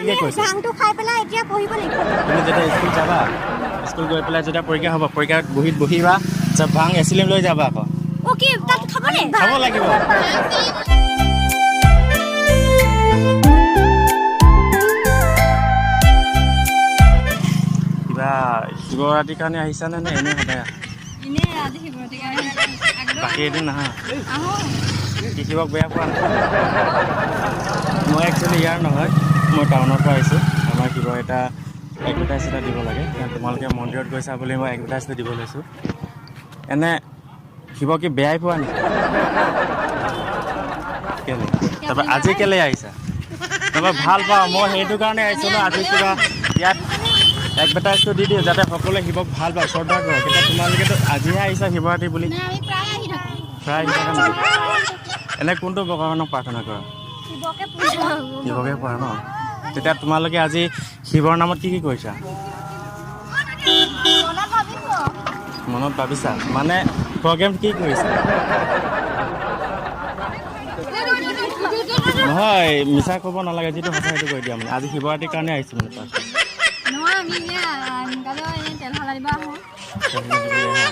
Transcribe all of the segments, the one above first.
কি কৈছে ভাংটো খাই পেলাই এতিয়া পঢ়িব লাগিব তুমি যেতিয়া স্কুল যাবা স্কুল গৈ পেলাই যেতিয়া পৰীক্ষা হ'ব পৰীক্ষাত বহিত বহিবা চব ভাং এচিলিম লৈ যাবা আকৌ ওকে তাত খাব নে খাব লাগিব কিবা শিৱৰাত্ৰিৰ কাৰণে আহিছানে নে এনেই সদায় বাকী এদিন নাহা কি শিৱক বেয়া পোৱা নাই মই একচুৱেলি ইয়াৰ নহয় মই টাউনৰ পৰা আহিছোঁ আমাৰ শিৱক এটা এডভাৰটাইজ এটা দিব লাগে তোমালোকে মন্দিৰত গৈছা বুলি মই এডভাৰটাইজটো দিব লৈছোঁ এনে শিৱক কি বেয়াই পোৱা নেকি কেলে তাৰপৰা আজি কেলে আহিছা তাৰপৰা ভাল পাওঁ মই সেইটো কাৰণে আহিছোঁ ন আজি কিবা ইয়াত এডভাৰটাইজটো দি দিওঁ যাতে সকলোৱে শিৱক ভাল পাওঁ শ্ৰদ্ধা কৰক এতিয়া তোমালোকেতো আজিহে আহিছা শিৱৰাত্ৰি বুলি প্ৰায় আহি থাকা নেকি এনে কোনটো ভগৱানক প্ৰাৰ্থনা কৰা শিৱকে পোৱা ন তেতিয়া তোমালোকে আজি শিৱৰ নামত কি কৰিছা মনত ভাবিছা মানে প্ৰগ্ৰেম কি কৰিছা নহয় মিছা ক'ব নালাগে যিটো সঁচা সেইটো কৈ দিয়া মানে আজি শিৱৰাত্ৰিৰ কাৰণে আহিছোঁ মানে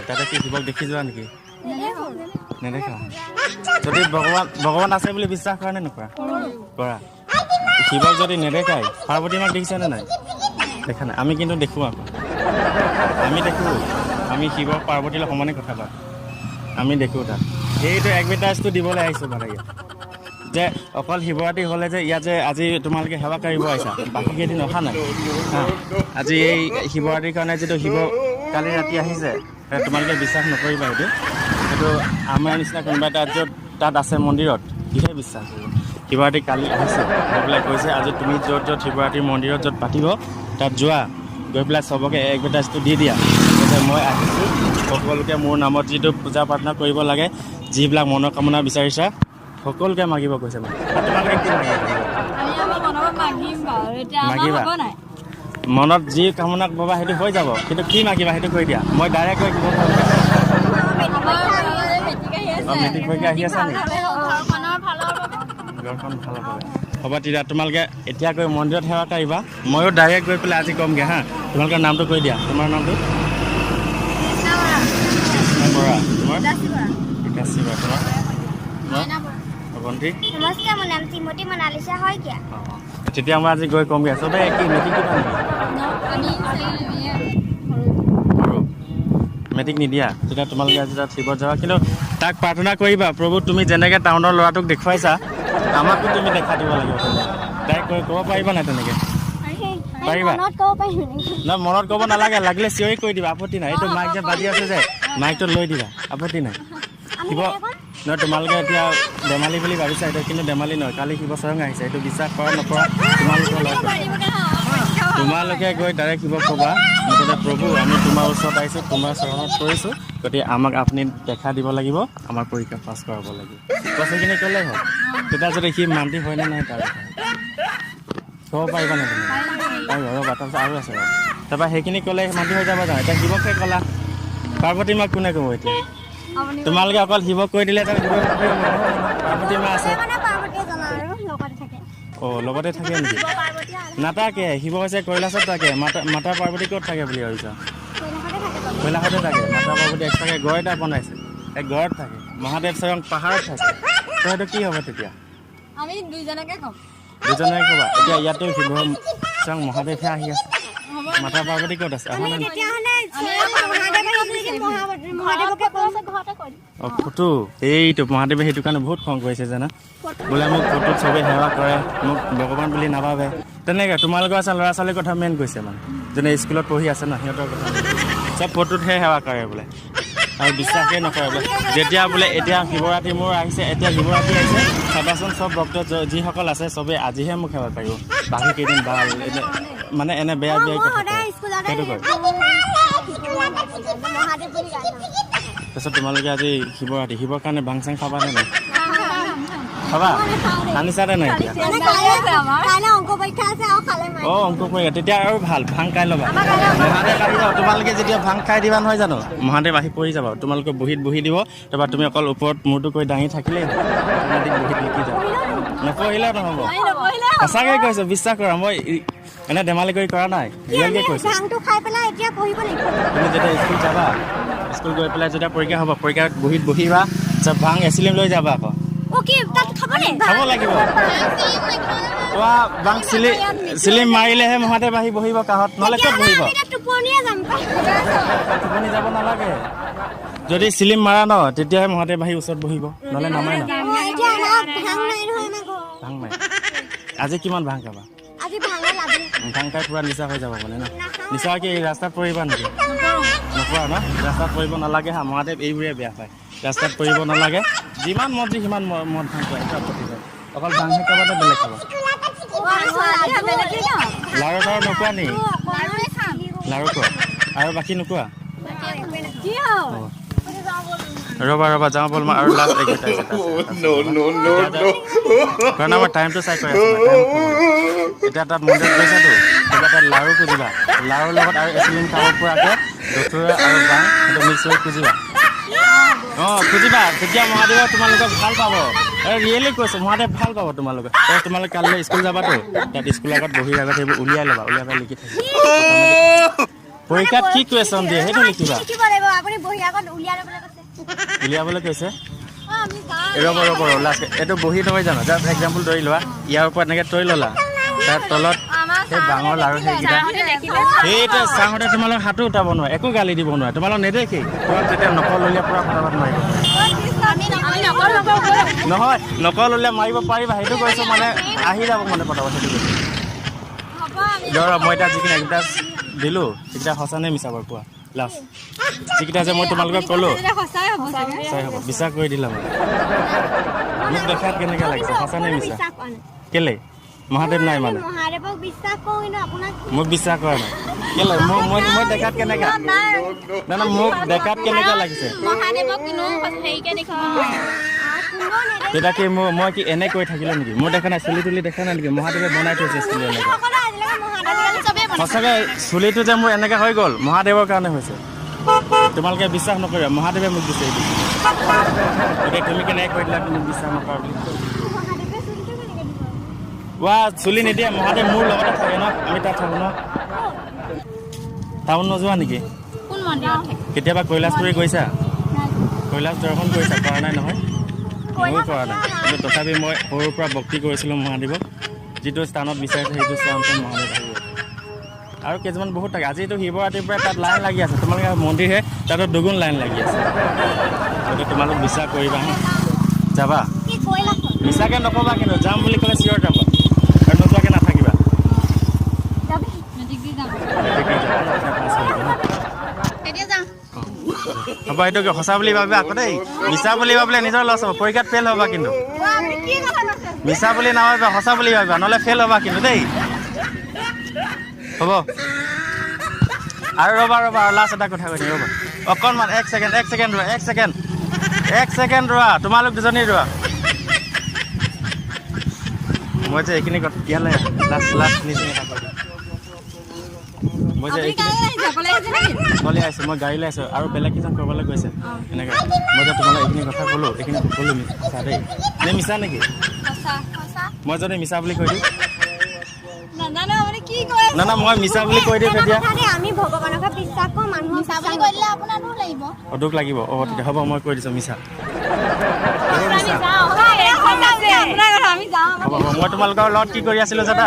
তাতে কি শিৱক দেখি যোৱা নেকি নেদেখা যদি ভগৱান আছে বুলি বিশ্বাস কৰা নে নকৰা কৰা শিৱক যদি নেদেখাই পাৰ্বতী মাক দেখিছানে নাই দেখা নাই আমি কিন্তু দেখোঁ আকৌ আমি দেখোঁ আমি শিৱ পাৰ্বতীৰ সমানে কথা পাতোঁ আমি দেখোঁ তাত এইটো এডভাৰটাইজটো দিবলৈ আহিছোঁ মানে যে অকল শিৱৰাত্ৰি হ'লে যে ইয়াত যে আজি তোমালোকে সেৱা কৰিব আহিছা বাকী কেইদিন অহা নাই আজি এই শিৱৰাত্ৰিৰ কাৰণে যিটো শিৱ কালি ৰাতি আহিছে তোমালোকে বিশ্বাস নকৰিবা সেইটো আমাৰ নিচিনা কোনোবা এটা য'ত তাত আছে মন্দিৰত কিহে বিশ্বাস শিৱৰাত্ৰি কালি আহিছে গৈ পেলাই কৈছে আজি তুমি য'ত শিৱৰাত্ৰি মন্দিৰত য'ত পাতিব তাত যোৱা গৈ পেলাই চবকে এডভাৰটাইজটো দি দিয়া যে মই আহিছোঁ সকলোকে মোৰ নামত যিটো পূজা প্ৰাৰ্থনা কৰিব লাগে যিবিলাক মনৰ কামনা বিচাৰিছা সকলোকে মাগিব কৈছে মানে তোমালোকে কি মাগিবা মনত যি কামনা পাবা সেইটো হৈ যাব কিন্তু কি মাগিবা সেইটো কৈ দিয়া মই ডাইৰেক্ট কৈ দিব পাৰোঁ মেট্ৰিক পৰীক্ষা আহি আছে নেকি ঘৰখন ভাল হ'ব হ'ব তেতিয়া তোমালোকে এতিয়া গৈ মন্দিৰত সেৱা কৰিবা ময়ো ডাইৰেক্ট গৈ পেলাই আজি ক'মগৈ হা তোমালোকৰ নামটো কৈ দিয়া তোমাৰ নামটো বৰা তোমাৰ বিকাশী বৰা তোমাৰ ভণ্টি নমস্কাৰ মোৰ নাম শ্ৰীমতী মনালিছা শইকীয়া তেতিয়া মই আজি গৈ ক'মগৈ চবেই কি মেট্ৰিক দিবা নেকি মেট্ৰিক নিদিয়া তেতিয়া তোমালোকে আজি তাত শিৱত যাবা কিন্তু তাক প্ৰাৰ্থনা কৰিবা প্ৰভু তুমি যেনেকৈ টাউনৰ ল'ৰাটোক দেখুৱাইছা আমাকো তুমি দেখা দিব লাগিব তাইক ক'ব পাৰিবা নাই তেনেকৈ পাৰিবা নহয় মনত ক'ব নালাগে লাগিলে চিঞৰি কৈ দিবা আপত্তি নাই এইটো মাইক যে বাজি আছে যে মাইকটো লৈ দিবা আপত্তি নাই শিৱ নহয় তোমালোকে এতিয়া ধেমালি বুলি ভাবিছা এইটো কিন্তু ধেমালি নহয় কালি শিৱ স্বয়ং আহিছে এইটো বিশ্বাস কৰা নকৰা তোমালোকৰ লগত তোমালোকে গৈ ডাইৰেক্ট শিৱক ক'বা মুঠতে প্ৰভু আমি তোমাৰ ওচৰত আহিছোঁ তোমাৰ চৰণত পৰিছোঁ গতিকে আমাক আপুনি দেখা দিব লাগিব আমাৰ পৰীক্ষা পাছ কৰাব লাগিব সেইখিনি ক'লেই হ'ল তেতিয়া যদি সি মান্তি হয়নে নহয় তাৰ ক'ব পাৰিবা নাই তুমি পাৰিবা ৰ'বা তাৰপিছত আৰু আছে বাৰু তাৰপৰা সেইখিনি ক'লে মান্তি হৈ যাব জানো এতিয়া শিৱকে ক'লা পাৰ্বতী মাক কোনে ক'ব এতিয়া তোমালোকে অকল শিৱক কৈ দিলে পাৰ্বতী মা আছে অঁ লগতে থাকে নেকি নাথাকে শিৱ হৈছে কৈলাশত থাকে মাতা পাৰ্বতী ক'ত থাকে বুলি ভাবিছা কৈলাশতে থাকে মাতা পাৰ্বতী এক্সট্ৰাকৈ গড় এটা বনাইছে এই গড়ত থাকে মহাদেৱ স্বয়ং পাহাৰত থাকে তো সেইটো কি হ'ব তেতিয়া দুজনে ক'বা এতিয়া ইয়াতো শিৱ স্বয়ং মহাদেৱহে আহি আছে মাতা পাৰ্বতী ক'ত আছে অহা নাই অঁ ফটো এইটো মহাদেৱে সেইটো কাৰণে বহুত খং কৰিছে জানা বোলে মোক ফটোত চবেই সেৱা কৰে মোক ভগৱান বুলি নাভাবে তেনেকৈ তোমালোকৰ আছে ল'ৰা ছোৱালীৰ কথা মেইন কৈছে মানে যোনে স্কুলত পঢ়ি আছে ন সিহঁতৰ কথা চব ফটোতহে সেৱা কৰে বোলে আৰু বিশ্বাসেই নকৰে বোলে যেতিয়া বোলে এতিয়া শিৱৰাত্ৰি মোৰ আহিছে এতিয়া শিৱৰাত্ৰি আহিছে চাবাচোন চব ভক্ত যিসকল আছে চবেই আজিহে মোক সেৱা পাৰিব বাকী কেইদিন ভাল মানে এনে বেয়া বেয়া কথা সেইটো কয় তাৰপিছত তোমালোকে আজি শিৱৰাত্ৰি শিৱৰ কাৰণে ভাং চাং খাবা নে নাই খাবা আনিছানে নাই এতিয়া অঁ অংক পৰীক্ষা তেতিয়া আৰু ভাল ভাং খাই ল'বা মহাদেৱ আহি যাব তোমালোকে যেতিয়া ভাং খাই দিবা নহয় জানো মহাদেৱ আহি পৰি যাব তোমালোকে বহীত বহি দিব তাৰপৰা তুমি অকল ওপৰত মূৰটো কৰি দাঙি থাকিলেই বহীত লিখি যাব নপঢ়িলে নহ'ব সঁচাকৈ কৈছোঁ বিশ্বাস কৰা মই এনে ধেমালি কৰি কৰা নাই ৰিয়েলকৈ কৈছোঁ ভাংটো খাই পেলাই এতিয়া পঢ়িব লাগিব তুমি যেতিয়া স্কুল যাবা স্কুল গৈ পেলাই যেতিয়া পৰীক্ষা হ'ব পৰীক্ষাত বহীত বহিবা চব ভাং এচিলিম লৈ যাবা আকৌ কি তাত খাবনে খাব লাগিব তোৱা ভাং চিলিম মাৰিলেহে মহাদেৱ আহি বহিব কাষত নহ'লে ক'ত বহিব টোপনিয়ে যাম টোপনি যাব নালাগে যদি চিলিম মাৰা ন তেতিয়াহে মহাদেৱ আহি ওচৰত বহিব নহ'লে নামাৰে ন এতিয়া ভাং নাই নহয় আমাৰ ঘৰত ভাং নাই আজি কিমান ভাং খাবা আজি ভাঙা লাগে ভাং খাই পূৰা নিচা হৈ যাব মানে ন নিচা কি ৰাস্তাত পৰিবা নেকি নপৰা ন ৰাস্তাত পৰিব নালাগে হা মহাদেৱ এইবোৰে বেয়া পায় ৰাস্তাত পৰিব নালাগে যিমান মন্ত্ৰী সিমান মদ ভাং কৰে সেইটো আপত্তি নাই অকল ভাং খাই খাবা বেলেগ খাবা লাৰু চাৰু নোখোৱা নি লাৰু খোৱা আৰু বাকী নোখোৱা ৰবা যাওঁ বল মই আৰু লাষ্ট কাৰণ আমাৰ টাইমটো চাই কৰি আছোঁ এতিয়া তাত মন্দিৰত গৈছাতো তেতিয়া তাত লাৰু খুজিবা লাৰুৰ লগত আৰু এচিলিন খাব পৰাকৈ দথুৰা আৰু বাং সেইটো মিক্স কৰি খুজিবা খুজিবা তেতিয়া মহাদেৱে তোমালোকক ভাল পাব ৰিয়েলি কৈছোঁ মহাদেৱ ভাল পাব তোমালোকে তোমালোকে কাইলৈ স্কুল যাবাতো তাত স্কুলৰ আগত বহীৰ আগত সেইবোৰ উলিয়াই ল'বা উলিয়াই পেলাই লিখি থাকিবা পৰীক্ষাত কি কুৱেশ্যন দিয়ে সেইটো লিখিবা উলিয়াবলৈ কৈছে ৰ'ব লাষ্ট এইটো বহি নহয় জানো জাষ্ট এক্সাম্পল ধৰি লোৱা ইয়াৰ ওপৰত এনেকৈ তৰি ল'লা তাৰ তলত সেই বাঙৰ লাৰু সেইকেইটা সেইটো চাওঁতে তোমালোক হাতো উঠাব নোৱাৰে একো গালি দিব নোৱাৰে তোমালোক নেদেখেই তোমাক যেতিয়া নকল উলিয়াই পূৰা ফটাফট মাৰিব নহয় নকল উলিয়াই মাৰিব পাৰিবা সেইটো কৈছোঁ মানে আহি যাব মানে ফটাফট সেইটো কৈছোঁ ধৰা মই এতিয়া যিখিনি একদা দিলোঁ সেইকেইটা সঁচা নে মিছা বাৰু কোৱা লাষ্ট যিকেইটা যে মই তোমালোকক ক'লোঁ সঁচাই হ'ব বিশ্বাস কৰি দিলা মানে মোক দেখাত কেনেকৈ লাগিছে সঁচা নে মিছা কেলে মহাদেৱ নাই মানে মোক বিশ্বাস কৰা নাই কেলে মই দেখাত কেনেকৈ না মোক দেখাত কেনেকৈ লাগিছে তেতিয়া কি মই কি এনে কৈ থাকিলোঁ নেকি মই দেখা নাই চুলি তুলি দেখা নাই নেকি মহাদেৱে বনাই থৈছে চুলি এনেকৈ সঁচাকৈ চুলিটো যে মোৰ এনেকৈ হৈ গ'ল মহাদেৱৰ কাৰণে হৈছে তোমালোকে বিশ্বাস নকৰিবা মহাদেৱে মোক দিছে এইটো এতিয়া তুমি কেনেকৈ কৈ দিলা তুমি বিশ্বাস নকৰা বুলি চুলি নিদিয়ে মহাদেৱ মোৰ লগতে থাকে ন আমি তাত থাকোঁ ন টাউন নোযোৱা নেকি কেতিয়াবা কৈলাশপুৰী গৈছা কৈলাশ দৰ্শন কৰিছা কৰা নাই নহয় ময়ো কৰা নাই কিন্তু তথাপি মই সৰুৰ পৰা ভক্তি কৰিছিলোঁ মহাদেৱক যিটো স্থানত বিচাৰিছে সেইটো স্থানতে মহাদেৱ আহিব আৰু কেইজনমান বহুত থাকে আজিতো শিৱৰাত্ৰিৰ পৰা তাত লাইন লাগি আছে তোমালোকে মন্দিৰহে তাতো দুগুণ লাইন লাগি আছে গতিকে তোমালোক বিশ্বাস কৰিবা যাবা মিছাকৈ নক'বা কিন্তু যাম বুলি ক'লে চিয়ৰ যাবা আৰু নোযোৱাকৈ নাথাকিবা হ'ব এইটো সঁচা বুলি ভাবিবা আকৌ দেই মিছা বুলি ভাবিলে নিজৰ লছ হ'ব পৰীক্ষাত ফেইল হ'বা কিন্তু মিছা বুলি নাভাবিবা সঁচা বুলি ভাবিবা নহ'লে ফেইল হ'বা কিন্তু দেই হ'ব আৰু ৰ'বা লাষ্ট এটা কথা কৈ দিম ৰ'বা অকণমান এক ছেকেণ্ড ৰোৱা তোমালোক দুজনী ৰোৱা মই যে এইখিনি কথা ইয়ালৈ লাষ্ট নিচিনা এটা কৈ দিম মই যে অকলে আহিছোঁ মই গাড়ীলৈ আহিছোঁ আৰু বেলেগ কিছুমান কৰিবলৈ গৈছে এনেকৈ মই যে তোমালোক এইখিনি কথা ক'লোঁ এইখিনি ক'লোঁ মিছা দেই নে মিছা নেকি মই যদি মিছা বুলি কৈ দিওঁ না মই মিছা বুলি কৈ দিওঁ তেতিয়া দুখ লাগিব তেতিয়া হ'ব মই কৈ দিছোঁ মিছা হ'ব মই তোমালোকৰ লগত কি কৰি আছিলোঁ দাদা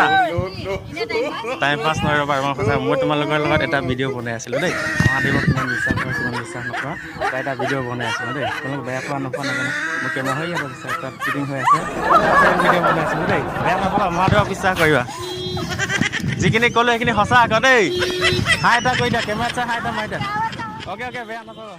টাইম পাছ নহয় ৰ'বা মই সঁচা মই তোমালোকৰ লগত এটা ভিডিঅ' বনাই আছিলোঁ দেই মহাদেৱক কিমান বিশ্বাস কৰা কিমান বিশ্বাস নকৰা তাই এটা ভিডিঅ' বনাই আছিলোঁ দেই তোমালোক বেয়া পোৱা নোপোৱা নাজানো মোৰ কেমেৰা হৈ আছে তাত শ্বুটিং হৈ আছে ভিডিঅ' বনাই আছিলোঁ দেই বেয়া নাপাবা মহাদেৱক বিশ্বাস কৰিবা যিখিনি ক'লোঁ সেইখিনি সঁচা আকৌ দেই হাই এটা কৰি দিয়া কেমেৰাত চাই হাই এটা মাৰি দিয়া অ'কে বেয়া নাপাবা